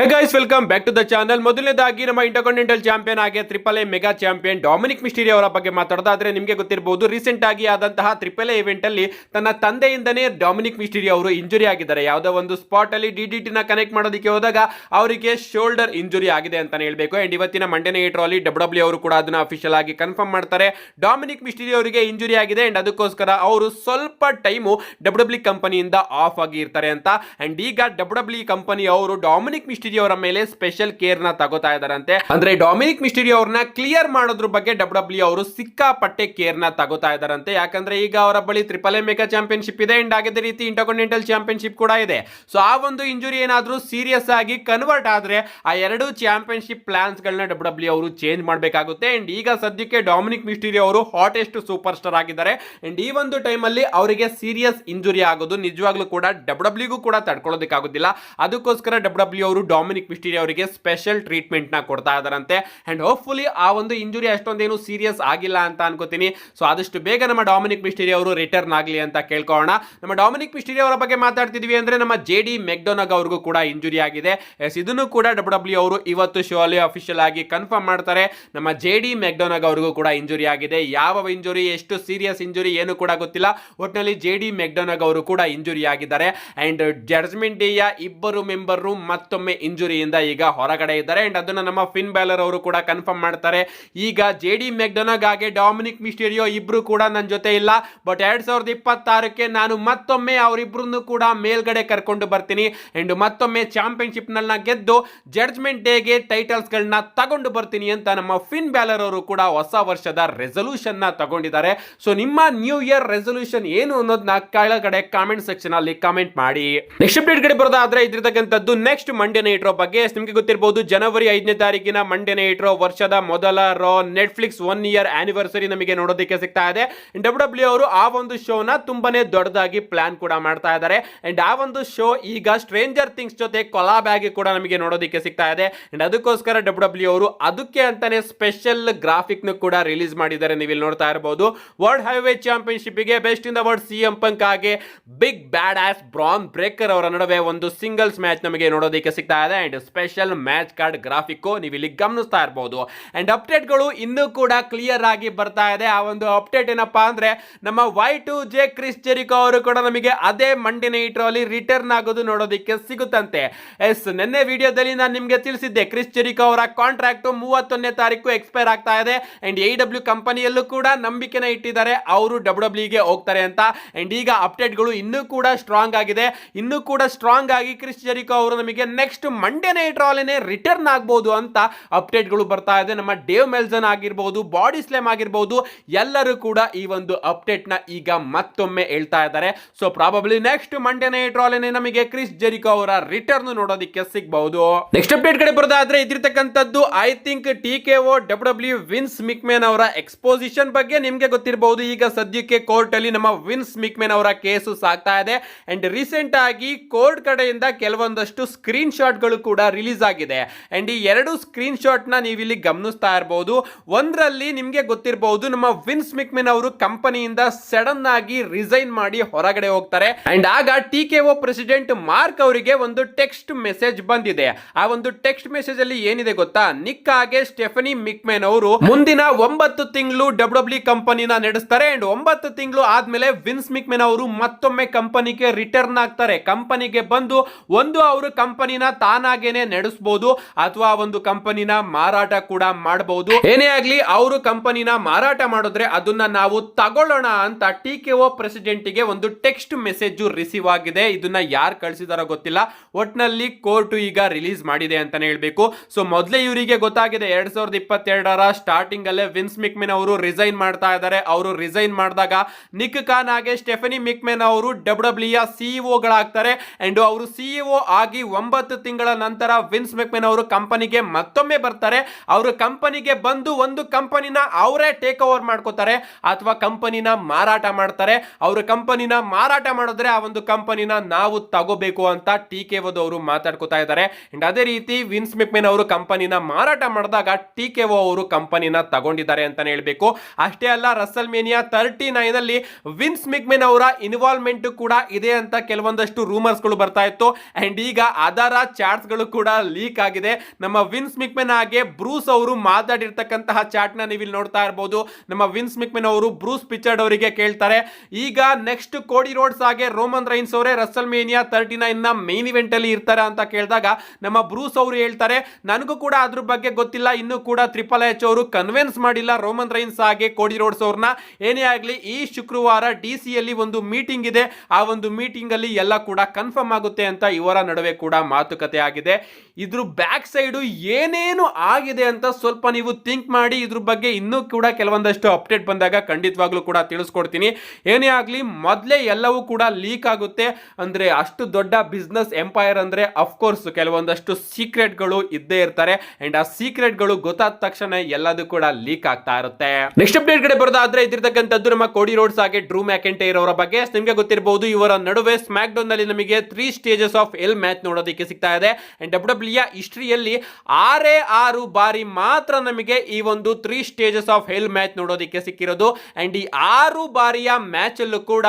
Hi guys, welcome back to the channel. ಮೊದಲನೇದಾಗಿ ನಮ್ಮ intercontinental champion ಆಗಿ triple A mega champion Dominic Mysterio ಅವರ ಬಗ್ಗೆ ಮಾತಾಡೋದಾದ್ರೆ ನಿಮಗೆ ಗೊತ್ತಿರಬಹುದು, ರೀಸೆಂಟ್ ಆಗಿ ಆದಂತಹ ಟ್ರಿಪಲ್ ಎ ಇವೆಂಟ್ ಅಲ್ಲಿ ತನ್ನ ತಂದೆಯಿಂದನೇ ಡೊಮಿನಿಕ್ ಮಿಸ್ಟೀರಿಯೋ ಅವರು ಇಂಜುರಿ ಆಗಿದ್ದಾರೆ. ಯಾವುದೋ ಒಂದು ಸ್ಪಾಟ್ ಅಲ್ಲಿ ಡಿಡಿಟಿ ನ ಕನೆಕ್ಟ್ ಮಾಡೋದಕ್ಕೆ ಹೋದಾಗ ಅವರಿಗೆ ಶೋಲ್ಡರ್ ಇಂಜುರಿ ಆಗಿದೆ ಅಂತಾನೆ ಹೇಳ್ಬೇಕು. ಅಂಡ್ ಇವತ್ತಿನ ಮಂಡೇ ನೈಟ್ ರಾ ಅಲ್ಲಿ ಡಬ್ಲ್ಯೂ ಅವರು ಕೂಡ ಅದನ್ನ ಅಫಿಷಿಯಲ್ ಆಗಿ ಕನ್ಫರ್ಮ್ ಮಾಡ್ತಾರೆ. ಡೊಮಿನಿಕ್ ಮಿಸ್ಟೀರಿಯೋ ಅವರಿಗೆ ಇಂಜುರಿ ಆಗಿದೆ ಅಂಡ್ ಅದಕ್ಕೋಸ್ಕರ ಅವರು ಸ್ವಲ್ಪ ಟೈಮು ಡಬ್ಲ್ಯೂ ಕಂಪನಿಯಿಂದ ಆಫ್ ಆಗಿ ಇರ್ತಾರೆ ಅಂತ. ಅಂಡ್ ಈಗ ಡಬ್ಲ್ಯೂ ಕಂಪನಿ ಅವರು ಡೊಮಿನಿಕ್ ಮಿಸ್ಟೀರಿಯೋ ಅವರ ಮೇಲೆ ಸ್ಪೆಷಲ್ ಕೇರ್ ನ ತಗೋತಾ ಇದಾರಂತೆ. ಅಂದ್ರೆ ಡೊಮಿನಿಕ್ ಮಿಸ್ಟೀರಿಯೋ ಅವ್ರನ್ನ ಕ್ಲಿಯರ್ ಮಾಡೋದ್ರ ಬಗ್ಗೆ ಡಬ್ಲ್ಯೂ ಅವರು ಸಿಕ್ಕಾಪಟ್ಟೆ ಕೇರ್ ನ ತಗೋತಾ ಇದಾರಂತೆ. ಯಾಕಂದ್ರೆ ಈಗ ಅವರ ಬಳಿ ಟ್ರಿಪಲ್ ಎ ಮೆಗಾ ಚಾಂಪಿಯನ್ಶಿಪ್ ಇದೆ ಅಂಡ್ ಅದೇ ರೀತಿ ಇಂಟರ್ಕಾಂಟಿನೆಂಟಲ್ ಚಾಂಪಿಯನ್ಶಿಪ್ ಕೂಡ ಇದೆ. ಸೊ ಆ ಒಂದು ಇಂಜುರಿ ಏನಾದ್ರೂ ಸೀರಿಯಸ್ ಆಗಿ ಕನ್ವರ್ಟ್ ಆದ್ರೆ ಆ ಎರಡು ಚಾಂಪಿಯನ್ಶಿಪ್ ಪ್ಲಾನ್ಸ್ ಗಳನ್ನ ಡಬ್ಲ್ಯೂ ಅವರು ಚೇಂಜ್ ಮಾಡಬೇಕಾಗುತ್ತೆ. ಅಂಡ್ ಈಗ ಸದ್ಯಕ್ಕೆ ಡೊಮಿನಿಕ್ ಮಿಸ್ಟೀರಿಯೋ ಅವರು ಹಾಟೆಸ್ಟ್ ಸೂಪರ್ ಸ್ಟಾರ್ ಆಗಿದ್ದಾರೆ. ಅಂಡ್ ಈ ಒಂದು ಟೈಮ್ ಅಲ್ಲಿ ಅವರಿಗೆ ಸೀರಿಯಸ್ ಇಂಜುರಿ ಆಗೋದು ನಿಜವಾಗ್ಲೂ ಕೂಡ ಡಬ್ಲ್ಯೂಗೂ ಕೂಡ ತಡ್ಕೊಳ್ಳೋದಕ್ಕಾಗೋದಿಲ್ಲ. ಅದಕ್ಕೋಸ್ಕರ ಡಬ್ಲ್ಯೂ ಅವರು ಡೊಮಿನಿಕ್ ಮಿಸ್ಟೀರಿಯೋ ಅವರಿಗೆ ಸ್ಪೆಷಲ್ ಟ್ರೀಟ್ಮೆಂಟ್ ನ ಕೊಡ್ತಾ ಇದಾರಂತೆ. ಅಂಡ್ ಹೋಪ್ಫುಲಿ ಆ ಒಂದು ಇಂಜುರಿ ಅಷ್ಟೊಂದೇನು ಸೀರಿಯಸ್ ಆಗಿಲ್ಲ ಅಂತ ಅನ್ಕೋತೀನಿ. ಸೊ ಆದಷ್ಟು ಬೇಗ ನಮ್ಮ ಡೊಮಿನಿಕ್ ಮಿಸ್ಟೀರಿಯೋ ಅವರು ರಿಟರ್ನ್ ಆಗಲಿ ಅಂತ ಕೇಳ್ಕೊಳ್ಳೋಣ. ನಮ್ಮ ಡೊಮಿನಿಕ್ ಮಿಸ್ಟೀರಿಯೋ ಅವರ ಬಗ್ಗೆ ಮಾತಾಡ್ತಿದ್ವಿ ಅಂದ್ರೆ ನಮ್ಮ ಜೆಡಿ ಮೆಕ್ಡೊನಾಗ್ ಅವ್ರಿಗೂ ಕೂಡ ಇಂಜುರಿ ಆಗಿದೆ. ಇದನ್ನು ಕೂಡ ಡಬ್ಲ್ಯೂ ಅವರು ಇವತ್ತು ಶೋ ಅಲ್ಲಿ ಅಫಿಷಿಯಲ್ ಆಗಿ ಕನ್ಫರ್ಮ್ ಮಾಡ್ತಾರೆ. ನಮ್ಮ ಜೆಡಿ ಮೆಕ್ಡೊನಾಗ್ ಅವ್ರಿಗೂ ಕೂಡ ಇಂಜುರಿ ಆಗಿದೆ. ಯಾವ ಇಂಜುರಿ, ಎಷ್ಟು ಸೀರಿಯಸ್ ಇಂಜುರಿ ಏನು ಕೂಡ ಗೊತ್ತಿಲ್ಲ. ಒಟ್ಟಿನಲ್ಲಿ ಜೆಡಿ ಮೆಕ್ಡೊನಾಗ್ ಅವರು ಕೂಡ ಇಂಜುರಿ ಆಗಿದ್ದಾರೆ. ಅಂಡ್ ಜಡ್ಜ್ಮೆಂಟ್ ಡೇಯ ಇಬ್ಬರು ಮೆಂಬರ್ ಮತ್ತೊಮ್ಮೆ ಇಂಜುರಿಯಿಂದ ಈಗ ಹೊರಗಡೆ ಇದ್ದಾರೆ. ಅಂಡ್ ಅದನ್ನ ನಮ್ಮ ಫಿನ್ ಬ್ಯಾಲರ್ ಅವರು ಕೂಡ ಕನ್ಫರ್ಮ್ ಮಾಡ್ತಾರೆ. ಈಗ ಜೆಡಿ ಮೆಕ್ಡೊನಾಗ್ ಹಾಗೆ ಡೊಮಿನಿಕ್ ಮಿಸ್ಟೀರಿಯೋ ಇಬ್ರು ಕೂಡ ನನ್ನ ಜೊತೆ ಇಲ್ಲ, ಬಟ್ 2026ಕ್ಕೆ ನಾನು ಮತ್ತೊಮ್ಮೆ ಅವರಿಬ್ರನ್ನು ಕೂಡ ಮೇಲ್ಗಡೆ ಕರ್ಕೊಂಡು ಬರ್ತೀನಿ ಅಂಡ್ ಮತ್ತೊಮ್ಮೆ ಚಾಂಪಿಯನ್ಶಿಪ್ ನ ಗೆದ್ದು ಜಡ್ಜ್ಮೆಂಟ್ ಡೇಗೆ ಟೈಟಲ್ಸ್ ಗಳನ್ನ ತಗೊಂಡು ಬರ್ತೀನಿ ಅಂತ ನಮ್ಮ ಫಿನ್ ಬ್ಯಾಲರ್ ಅವರು ಕೂಡ ಹೊಸ ವರ್ಷದ ರೆಸಲ್ಯೂಷನ್ ನ ತಗೊಂಡಿದ್ದಾರೆ. ಸೊ ನಿಮ್ಮ ನ್ಯೂ ಇಯರ್ ರೆಸಲ್ಯೂಷನ್ ಏನು ಅನ್ನೋದನ್ನ ಕೆಳಗಡೆ ಕಾಮೆಂಟ್ ಸೆಕ್ಷನ್ ಅಲ್ಲಿ ಕಾಮೆಂಟ್ ಮಾಡಿ. ನೆಕ್ಸ್ಟ್ ಅಪ್ಡೇಟ್ ಕಡೆ ಬರೋದಾದ್ರೆ ಇದ್ರತಕ್ಕಂಥದ್ದು ನೆಕ್ಸ್ಟ್ ಮಂಡೇ ನೈಟ್ ರಾ ಬಗ್ಗೆ. ನಿಮಗೆ ಗೊತ್ತಿರಬಹುದು, ಜನವರಿ 5ನೇ ತಾರೀಕಿನ ಮಂಡೇ ನೈಟ್ ರಾ ವರ್ಷದ ಮೊದಲ ರಾ ನೆಟ್ಫ್ಲಿಕ್ಸ್ 1 ಇಯರ್ ಆನಿವರ್ಸರಿ ನಮಗೆ ನೋಡೋದಕ್ಕೆ ಸಿಗ್ತಾ ಇದೆ. ಡಬ್ಲ್ಯೂ ಅವರು ಆ ಒಂದು ಶೋನ ತುಂಬಾನೇ ದೊಡ್ಡದಾಗಿ ಪ್ಲಾನ್ ಕೂಡ ಮಾಡ್ತಾ ಇದ್ದಾರೆ. ಅಂಡ್ ಆ ಒಂದು ಶೋ ಈಗ ಸ್ಟ್ರೇಂಜರ್ ಥಿಂಗ್ಸ್ ಜೊತೆ ಕೊಲಾಬ್ ಆಗಿ ಕೂಡ ನಮಗೆ ನೋಡೋದಕ್ಕೆ ಸಿಗ್ತಾ ಇದೆ. ಅಂಡ್ ಅದಕ್ಕೋಸ್ಕರ ಡಬ್ಲ್ಯೂ ಅವರು ಅದಕ್ಕೆ ಅಂತಾನೆ ಸ್ಪೆಷಲ್ ಗ್ರಾಫಿಕ್ ನ ಕೂಡ ರಿಲೀಸ್ ಮಾಡಿದ್ದಾರೆ. ನೀವು ಇಲ್ಲಿ ನೋಡ್ತಾ ಇರಬಹುದು, ವರ್ಲ್ಡ್ ಹೈವೇ ಚಾಂಪಿಯನ್ಶಿಪ್ ಗೆ best in the world CM Punk ಹಾಗೆ big badass Bron Breakker ಅವರ ನಡುವೆ ಒಂದು ಸಿಂಗಲ್ಸ್ ಮ್ಯಾಚ್ ನಮಗೆ ನೋಡೋದಕ್ಕೆ ಸಿಗ್ತಾ ಇದೆ. And special match card graphic ನೀವು ಇಲ್ಲಿ ಗಮನಿಸ್ತಾ ಇರಬಹುದು. ಅಂಡ್ ಅಪ್ಡೇಟ್ಗಳು ಇನ್ನೂ ಕೂಡ ಕ್ಲಿಯರ್ ಆಗಿ ಬರ್ತಾ ಇದೆ. ಆ ಒಂದು ಅಪ್ಡೇಟ್ ಏನಪ್ಪಾ ಅಂದ್ರೆ ನಮ್ಮ Y2J ಕ್ರಿಸ್ ಜೆರಿಕೋ ಅವರು ಕೂಡ ನಮಗೆ ಅದೇ ಮಂಡೇ ನೈಟ್ ರಾ ಅಲ್ಲಿ ರಿಟರ್ನ್ ಆಗೋದು ನೋಡೋದಕ್ಕೆ ಸಿಗುತ್ತಂತೆ. ನಿನ್ನೆ ವಿಡಿಯೋದಲ್ಲಿ ನಾನು ನಿಮಗೆ ತಿಳಿಸಿದ್ದೆ, ಕ್ರಿಸ್ ಜೆರಿಕೋ ಅವರ ಕಾಂಟ್ರಾಕ್ಟ್ 31ನೇ ತಾರೀಕು ಎಕ್ಸ್ಪೈರ್ ಆಗ್ತಾ ಇದೆ. ಅಂಡ್ AEW ಕಂಪನಿಯಲ್ಲೂ ಕೂಡ ನಂಬಿಕೆನ ಇಟ್ಟಿದ್ದಾರೆ, ಅವರು ಡಬ್ಲ್ಯೂಗೆ ಹೋಗ್ತಾರೆ ಅಂತ. ಅಂಡ್ ಈಗ ಅಪ್ಡೇಟ್ಗಳು ಇನ್ನೂ ಕೂಡ ಸ್ಟ್ರಾಂಗ್ ಆಗಿದೆ. ಇನ್ನೂ ಕೂಡ ಸ್ಟ್ರಾಂಗ್ ಆಗಿ ಕ್ರಿಸ್ ಜೆರಿಕೋ ಅವರು ನಮಗೆ ನೆಕ್ಸ್ಟ್ ಮಂಡೇ ನೈಟ್ ರಾ ಅಲ್ಲೇ ರಿಟರ್ನ್ ಆಗಬಹುದು ಅಂತ ಅಪ್ಡೇಟ್ಗಳು ಬರ್ತಾ ಇದೆ. ನಮ್ಮ ಡೇವ್ ಮೆಲ್ಸನ್ ಆಗಿರಬಹುದು, ಬಾಡಿ ಸ್ಲಾಮ್ ಆಗಿರಬಹುದು, ಎಲ್ಲರೂ ಕೂಡ ಈ ಒಂದು ಅಪ್ಡೇಟ್ ನ ಈಗ ಮತ್ತೊಮ್ಮೆ ಹೇಳ್ತಾ ಇದ್ದಾರೆ. So probably next Monday night Raw ಅಲ್ಲೇ ನಮಗೆ ಕ್ರಿಸ್ ಜೆರಿಕೋ ಅವರ ರಿಟರ್ನ್ ನೋಡೋದಕ್ಕೆ ಸಿಗಬಹುದು. ನೆಕ್ಸ್ಟ್ ಅಪ್ಡೇಟ್ ಕಡೆ ಬರೋದಾದ್ರೆ ಇದ್ರತಕ್ಕಂಥದ್ದು I think TKO W Vince McMahon ಅವರ ಎಕ್ಸ್ಪೋಸಿಷನ್ ಬಗ್ಗೆ. ನಿಮ್ಗೆ ಗೊತ್ತಿರಬಹುದು, ಈಗ ಸದ್ಯಕ್ಕೆ ಕೋರ್ಟ್ ಅಲ್ಲಿ ನಮ್ಮ ವಿನ್ಸ್ ಮಿಕ್ಮೆನ್ ಅವರ ಕೇಸು ಸಾಗ್ತಾ ಇದೆ. ಅಂಡ್ ರೀಸೆಂಟ್ ಆಗಿ ಕೋರ್ಟ್ ಕಡೆಯಿಂದ ಕೆಲವೊಂದಷ್ಟು ಸ್ಕ್ರೀನ್ ಶಾಟ್ ಗಳು ಕೂಡ ರಿಲೀಸ್ ಆಗಿದೆ. ಅಂಡ್ ಈ ಎರಡು ಸ್ಕ್ರೀನ್ ಶಾಟ್ ನ ನೀವು ಇಲ್ಲಿ ಗಮನಿಸ್ತಾ ಇರಬಹುದು. ಒಂದರಲ್ಲಿ ನಿಮ್ಗೆ ಗೊತ್ತಿರಬಹುದು, ನಮ್ಮ ವಿನ್ಸ್ ಮಿಕ್ಮೆನ್ ಅವರು ಕಂಪನಿಯಿಂದ ಸಡನ್ ಆಗಿ ರಿಸೈನ್ ಮಾಡಿ ಹೊರಗಡೆ ಹೋಗ್ತಾರೆ. ಅಂಡ್ ಆಗ TKO ಪ್ರೆಸಿಡೆಂಟ್ ಮಾರ್ಕ್ ಅವರಿಗೆ ಒಂದು ಟೆಕ್ಸ್ಟ್ ಮೆಸೇಜ್ ಬಂದಿದೆ. ಆ ಒಂದು ಟೆಕ್ಸ್ಟ್ ಮೆಸೇಜ್ ಅಲ್ಲಿ ಏನಿದೆ ಗೊತ್ತಾ, ನಿಕ್ ಹಾಗೆ ಸ್ಟೆಫನಿ ಮಿಕ್ಮೆನ್ ಅವರು ಮುಂದಿನ 9 ತಿಂಗಳು ಡಬ್ಲ್ಯೂ ಕಂಪನಿನ ನಡೆಸ್ತಾರೆ. ಅಂಡ್ 9 ತಿಂಗಳು ಆದ್ಮೇಲೆ ವಿನ್ಸ್ ಮಿಕ್ಮೆನ್ ಅವರು ಮತ್ತೊಮ್ಮೆ ಕಂಪನಿಗೆ ರಿಟರ್ನ್ ಆಗ್ತಾರೆ. ಕಂಪನಿಗೆ ಬಂದು ಒಂದು ಅವರು ಕಂಪನಿನ ತಾನಾಗೇನೆ ನಡೆಸಬಹುದು ಅಥವಾ ಒಂದು ಕಂಪನಿನ ಮಾರಾಟ ಕೂಡ ಮಾಡಬಹುದು. ಏನೇ ಆಗ್ಲಿ, ಅವರು ಕಂಪನಿನ ಮಾರಾಟ ಮಾಡಿದ್ರೆ ಅದನ್ನ ನಾವು ತಗೊಳ್ಳೋಣ ಅಂತ TKO ಪ್ರೆಸಿಡೆಂಟ್ ಗೆ ಒಂದು ಟೆಕ್ಸ್ಟ್ ಮೆಸೇಜ್ ರಿಸೀವ್ ಆಗಿದೆ. ಇದನ್ನ ಯಾರು ಕಳಿಸಿದಾರೋ ಗೊತ್ತಿಲ್ಲ, ಒಟ್ನಲ್ಲಿ ಕೋರ್ಟ್ ಈಗ ರಿಲೀಸ್ ಮಾಡಿದೆ ಅಂತಾನೆ ಹೇಳ್ಬೇಕು. ಸೊ ಮೊದಲೇ ಇವರಿಗೆ ಗೊತ್ತಾಗಿದೆ, 2022ರ ಸ್ಟಾರ್ಟಿಂಗ್ ಅಲ್ಲೇ ವಿನ್ಸ್ ಮಿಕ್ಮೆನ್ ಅವರು ರಿಸೈನ್ ಮಾಡ್ತಾ ಇದ್ದಾರೆ. ಅವರು ರಿಸೈನ್ ಮಾಡಿದಾಗ ನಿಕ್ ಖಾನ್ ಹಾಗೆ ಸ್ಟೆಫನಿ ಮಿಕ್ಮೆನ್ ಅವರು ಡಬ್ಲ್ಯೂ CEO ಗಳಾಗ್ತಾರೆ. ಅಂಡ್ ಅವರು CEO ಆಗಿ 9 ತಿಂಗಳ ನಂತರ ವಿನ್ಸ್ ಮಿಕ್ಮೆನ್ ಅವರು ಕಂಪನಿಗೆ ಮತ್ತೊಮ್ಮೆ ಬರ್ತಾರೆ. ಅವರು ಕಂಪನಿಗೆ ಬಂದು ಒಂದು ಕಂಪನಿನ ಅವರೇ ಟೇಕ್ ಓವರ್ ಮಾಡ್ಕೋತಾರೆ ಅಥವಾ ಕಂಪನಿನ ಮಾರಾಟ ಮಾಡ್ತಾರೆ. ಅವರು ಕಂಪನಿನ ಮಾರಾಟ ಮಾಡಿದ್ರೆ ಆ ಒಂದು ಕಂಪನಿನ ನಾವು ತಗೋಬೇಕು ಅಂತ TKO ಅವರು ಮಾತಾಡ್ಕೋತಾ ಇದ್ದಾರೆ. ಅಂಡ್ ಅದೇ ರೀತಿ ವಿನ್ಸ್ ಮಿಕ್ಮೆನ್ ಅವರು ಕಂಪನಿನ ಮಾರಾಟ ಮಾಡಿದಾಗ TKO ಅವರು ಕಂಪನಿನ ತಗೊಂಡಿದ್ದಾರೆ ಅಂತಾನೆ ಹೇಳ್ಬೇಕು. ಅಷ್ಟೇ ಅಲ್ಲ, ರಸಲ್ ಮೇನಿಯಾ 39 ಅಲ್ಲಿ ವಿನ್ಸ್ ಮಿಕ್ಮೆನ್ ಅವರ ಇನ್ವಾಲ್ವ್ಮೆಂಟ್ ಕೂಡ ಇದೆ ಅಂತ ಕೆಲವೊಂದಷ್ಟು ರೂಮರ್ಸ್ ಗಳು ಬರ್ತಾ ಇತ್ತು. ಅಂಡ್ ಈಗ ಅದರ ಚಾಳ ಚಾಟ್ಸ್ ಗಳು ಕೂಡ ಲೀಕ್ ಆಗಿದೆ. ನಮ್ಮ ವಿನ್ಸ್ ಮಿಕ್ಮೆನ್ ಹಾಗೆ ಬ್ರೂಸ್ ಅವರು ಮಾತಾಡಿರ್ತಕ್ಕಂತಹ ಚಾಟ್ ನ ನೀವು ಇಲ್ಲಿ ನೋಡ್ತಾ ಇರಬಹುದು. ನಮ್ಮ ವಿನ್ಸ್ ಮಿಕ್ಮೆನ್ ಅವರು ಬ್ರೂಸ್ ಪಿಚರ್ಡ್ ಅವರಿಗೆ ಕೇಳ್ತಾರೆ, ಈಗ ನೆಕ್ಸ್ಟ್ ಕೋಡಿ ರೋಡ್ಸ್ ಹಾಗೆ ರೋಮನ್ ರೈನ್ಸ್ ಅವರೇ ರಸಲ್ ಮೇನಿಯಾ 39 ನ ಮೇನ್ ಇವೆಂಟ್ ಅಲ್ಲಿ ಇರ್ತಾರೆ ಅಂತ ಕೇಳಿದಾಗ ನಮ್ಮ ಬ್ರೂಸ್ ಅವರು ಹೇಳ್ತಾರೆ, ನನಗೂ ಕೂಡ ಅದ್ರ ಬಗ್ಗೆ ಗೊತ್ತಿಲ್ಲ, ಇನ್ನು ಕೂಡ ಟ್ರಿಪಲ್ ಎಚ್ ಅವರು ಕನ್ವಿನ್ಸ್ ಮಾಡಿಲ್ಲ ರೋಮನ್ ರೈನ್ಸ್ ಹಾಗೆ ಕೋಡಿ ರೋಡ್ಸ್ ಅವ್ರನ್ನ. ಏನೇ ಆಗಲಿ ಈ ಶುಕ್ರವಾರ ಡಿಸಿ ಯಲ್ಲಿ ಒಂದು ಮೀಟಿಂಗ್ ಇದೆ, ಆ ಒಂದು ಮೀಟಿಂಗ್ ಅಲ್ಲಿ ಎಲ್ಲ ಕೂಡ ಕನ್ಫರ್ಮ್ ಆಗುತ್ತೆ ಅಂತ ಇವರ ನಡುವೆ ಕೂಡ ಮಾತುಕತೆ ಆಗಿದೆ. ಇದ್ರ ಬ್ಯಾಕ್ ಸೈಡ್ ಏನೇನು ಆಗಿದೆ ಅಂತ ಸ್ವಲ್ಪ ನೀವು ಥಿಂಕ್ ಮಾಡಿ, ಇದ್ರ ಬಗ್ಗೆ ಇನ್ನೂ ಕೂಡ ಕೆಲವೊಂದಷ್ಟು ಅಪ್ಡೇಟ್ ಬಂದಾಗ ಖಂಡಿತವಾಗ್ಲೂ ಕೂಡ ತಿಳಿಸ್ಕೊಡ್ತೀನಿ. ಏನೇ ಆಗಲಿ ಮೊದಲೇ ಎಲ್ಲವೂ ಕೂಡ ಲೀಕ್ ಆಗುತ್ತೆ. ಅಂದ್ರೆ ಅಷ್ಟು ದೊಡ್ಡ ಬಿಸ್ನೆಸ್ ಎಂಪೈರ್ ಅಂದ್ರೆ ಅಫ್ಕೋರ್ಸ್ ಕೆಲವೊಂದಷ್ಟು ಸೀಕ್ರೆಟ್ಗಳು ಇದ್ದೇ ಇರ್ತಾರೆ, ಅಂಡ್ ಆ ಸೀಕ್ರೆಟ್ಗಳು ಗೊತ್ತಾದ ತಕ್ಷಣ ಎಲ್ಲದೂ ಕೂಡ ಲೀಕ್ ಆಗ್ತಾ ಇರುತ್ತೆ. ನೆಕ್ಸ್ಟ್ ಅಪ್ಡೇಟ್ ಕಡೆ ಬರೋದಾದ್ರೆ ಇದಿರ್ತಕ್ಕಂಥದ್ದು ನಮ್ಮ ಕೋಡಿ ರೋಡ್ಸ್ ಹಾಗೆ ಡ್ರೂ ಮ್ಯಾಕೆಂಟೈರ್ ಅವರ ಬಗ್ಗೆ. ನಿಮಗೆ ಗೊತ್ತಿರಬಹುದು ಇವರ ನಡುವೆ ಸ್ಮ್ಯಾಕ್ ಡೌನ್ ನಲ್ಲಿ ನಮಗೆ 3 ಸ್ಟೇಜಸ್ ಆಫ್ ಎಲ್ ಮ್ಯಾಚ್ ನೋಡೋದಕ್ಕೆ ಸಿಗ್ತಾ ಇದೆ. ಅಂಡ್ ಡಬ್ಲ್ಯೂ ಹಿಸ್ಟ್ರಿಯಲ್ಲಿ 6 ಬಾರಿ ಮಾತ್ರ ನಮಗೆ ಈ ಒಂದು 3 ಸ್ಟೇಜಸ್ ಆಫ್ ಹೆಲ್ ಮ್ಯಾಚ್ ನೋಡೋದಕ್ಕೆ ಸಿಕ್ಕಿರೋದು. ಅಂಡ್ ಈ 6 ಬಾರಿಯ ಮ್ಯಾಚ್ ಅಲ್ಲೂ ಕೂಡ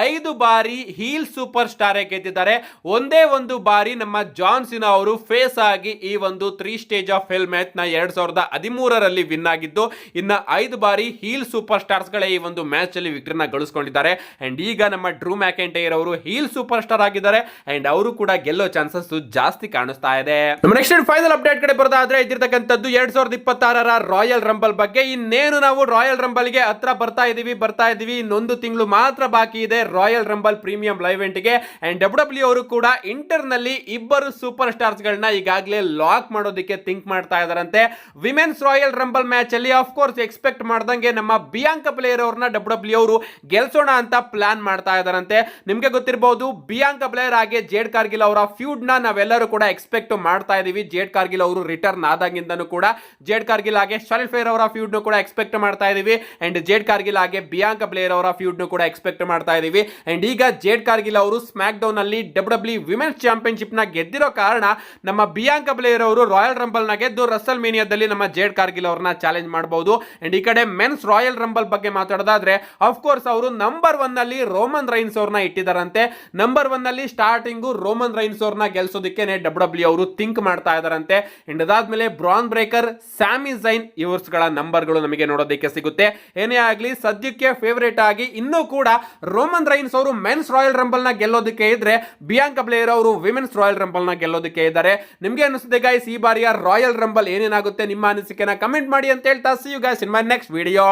5 ಬಾರಿ ಹೀಲ್ ಸೂಪರ್ ಸ್ಟಾರ್ ಗೆದ್ದಿದ್ದಾರೆ. ಒಂದೇ ಒಂದು ಬಾರಿ ನಮ್ಮ ಜಾನ್ ಸಿನಾ ಅವರು ಫೇಸ್ ಆಗಿ ಈ ಒಂದು 3 ಸ್ಟೇಜ್ ಆಫ್ ಹೆಲ್ ಮ್ಯಾಚ್ ನ 2013ರಲ್ಲಿ ವಿನ್ ಆಗಿದ್ದು, ಇನ್ನ 5 ಬಾರಿ ಹೀಲ್ ಸೂಪರ್ ಸ್ಟಾರ್ಸ್ ಗಳೇ ಈ ಒಂದು ಮ್ಯಾಚ್ ಅಲ್ಲಿ ವಿಕ್ಟರಿನ ಗಳಿಸಿಕೊಂಡಿದ್ದಾರೆ. ಅಂಡ್ ಈಗ ನಮ್ಮ ಡ್ರೂ ಮ್ಯಾಕೆಂಟೈರ್ ಅವರು ಹೀಲ್ ಸೂಪರ್ ಸ್ಟಾರ್ ಆಗಿದ್ದಾರೆ, ಅಂಡ್ ಅವರು ಕೂಡ ಗೆಲ್ಲೋ ಚಾನ್ಸಸ್ ಜಾಸ್ತಿ ಕಾಣಿಸ್ತಾ ಇದೆ. ನಮ್ಮ ನೆಕ್ಸ್ಟ್ ಫೈನಲ್ ಅಪ್ಡೇಟ್ ಕಡೆ ಬರೋದಾದ್ರೆ ಇದಿರ್ತಕ್ಕಂಥದ್ದು 2026ರ ರಾಯಲ್ ರಂಬಲ್ ಬಗ್ಗೆ. ಇನ್ನೇನು ನಾವು ರಾಯಲ್ ರಂಬಲ್ ಗೆ ಹತ್ರ ಬರ್ತಾ ಇದೀವಿ. ಇನ್ನೊಂದು ತಿಂಗಳು ಮಾತ್ರ ಬಾಕಿ ಇದೆ royal rumble premium live event ಗೆ. ಅಂಡ್ ಡಬ್ಲ್ಯೂ ಅವರು ಕೂಡ ಇಂಟರ್ನಲ್ಲಿ ಇಬ್ಬರು ಸೂಪರ್ ಸ್ಟಾರ್ಸ್ ಗಳನ್ನ ಈಗಾಗಲೇ ಲಾಕ್ ಮಾಡೋದಕ್ಕೆ ಥಿಂಕ್ ಮಾಡ್ತಾ ಇದಾರಂತೆ. ವಿಮೆನ್ಸ್ ರಾಯಲ್ ರಂಬಲ್ ಮ್ಯಾಚ್ ಅಲ್ಲಿ ಆಫ್ ಕೋರ್ಸ್ ಎಕ್ಸ್ಪೆಕ್ಟ್ ಮಾಡ್ದಂಗೆ ನಮ್ಮ ಬಿಯಾಂಕಾ ಬ್ಲೇರ್ ಅವ್ರನ್ನ ಡಬ್ಲ್ಯೂ ಅವರು ಗೆಲ್ಸೋಣ ಅಂತ ಪ್ಲಾನ್ ಮಾಡ್ತಾ ಇದಾರಂತೆ. ನಿಮ್ಗೆ ಗೊತ್ತಿರಬಹುದು ಬಿಯಾಂಕಾ ಬ್ಲೇರ್ ಹಾಗೆ ಜೇಡ್ ಕಾರ್ಗಿಲ್ ಅವರ ಫ್ಯೂಡ್ ನ ನಾವೆಲ್ಲರೂ ಕೂಡ ಎಕ್ಸ್ಪೆಕ್ಟ್ ಮಾಡ್ತಾ ಇದೀವಿ. ಜೇಡ್ ಕಾರ್ಗಿಲ್ ಅವರು ರಿಟರ್ನ್ ಆದಾಗಿಂದನೂ ಕೂಡ ಜೇಡ್ ಕಾರ್ಗಿಲ್ ಹಾಗೆ ಶಾರ್ಲೆಟ್ ಫ್ಲೇರ್ ಅವರ ಫ್ಯೂಡ್ ಕೂಡ ಎಕ್ಸ್ಪೆಕ್ಟ್ ಮಾಡ್ತಾ ಇದೀವಿ. ಅಂಡ್ ಜೇಡ್ ಕಾರ್ಗಿಲ್ ಹಾಗೆ ಬಿಯಾಂಕಾ ಬ್ಲೇರ್ ಅವರ ಫ್ಯೂಡ್ ಕೂಡ ಎಕ್ಸ್ಪೆಕ್ಟ್ ಮಾಡ್ತಾ ಇದೀವಿ. ಅಂಡ್ ಈಗ ಜೇಡ್ ಕಾರ್ಗಿಲ್ ಅವರು ಸ್ಮ್ಯಾಕ್ ಡೌನ್ ಅಲ್ಲಿ ಡಬ್ಲ್ಯೂ ವಿಮೆನ್ಸ್ ಚಾಂಪಿಯನ್ಶಿಪ್ ನ ಗೆದ್ದಿರೋ ಕಾರಣ ನಮ್ಮ ಬಿಯಾಂಕಾ ಬ್ಲೇರ್ ಅವರು ರಾಯಲ್ ರಂಬಲ್ ನ ಗೆದ್ದು ರಸಲ್ ಮೇನಿಯಾದಲ್ಲಿ ನಮ್ಮ ಜೇಡ್ ಕಾರ್ಗಿಲ್ ಅವರನ್ನ ಚಾಲೆಂಜ್ ಮಾಡಬಹುದು. ಅಂಡ್ ಈ ಕಡೆ ಮೆನ್ಸ್ ರಾಯಲ್ ರಂಬಲ್ ಬಗ್ಗೆ ಮಾತಾಡೋದಾದ್ರೆ ಆಫ್ ಕೋರ್ಸ್ ಅವರು ನಂಬರ್ 1 ಅಲ್ಲಿ ರೋಮನ್ ರೈನ್ಸ್ ಅವ್ರನ್ನ ಇಟ್ಟಿದಾರಂತೆ. ನಂಬರ್ 1 ಅಲ್ಲಿ ಸ್ಟಾರ್ಟಿಂಗ್ ರೋಮನ್ ರೈನ್ಸ್ ಅವ್ರನ್ನ ಗೆಲ್ಸೋದಕ್ಕೆ ಡಬ್ಲ್ಯೂ ಅವರು ಥಿಂಕ್ ಮಾಡ್ತಾ ಇದಾರಂತೆ. ಅಂಡ್ ಅದಾದ್ಮೇಲೆ ಬ್ರಾನ್ ಬ್ರೇಕರ್, ಸ್ಯಾಮಿ ಝೈನ್ ಇವರ್ಸ್ ಗಳ ನಂಬರ್ ಗಳು ನಮಗೆ ನೋಡೋದಕ್ಕೆ ಸಿಗುತ್ತೆ. ಏನೇ ಆಗಲಿ ಸದ್ಯಕ್ಕೆ ಫೇವರೇಟ್ ಆಗಿ ಇನ್ನೂ ಕೂಡ ರೋಮನ್ ರೈನ್ಸ್ ಅವರು ಮೆನ್ಸ್ ರಾಯಲ್ ರಂಬಲ್ ನ ಗೆಲ್ಲೋದಕ್ಕೆ ಇದ್ರೆ, ಬಿಯಾಂಕಾ ಬ್ಲೇರ್ ಅವರು ವಿಮೆನ್ಸ್ ರಾಯಲ್ ರಂಬಲ್ ನ ಗೆಲ್ಲೋದಕ್ಕೆ ಇದ್ದಾರೆ. ನಿಮ್ಗೆ ಅನಿಸುತ್ತೆ ಗೈಸ್ ಈ ಬಾರಿಯ ರಾಯಲ್ ರಂಬಲ್ ಏನೇನಾಗುತ್ತೆ? ನಿಮ್ಮ ಅನಿಸಿಕೆನ ಕಮೆಂಟ್ ಮಾಡಿ ಅಂತ ಹೇಳ್ತಾ see you guys in my next video.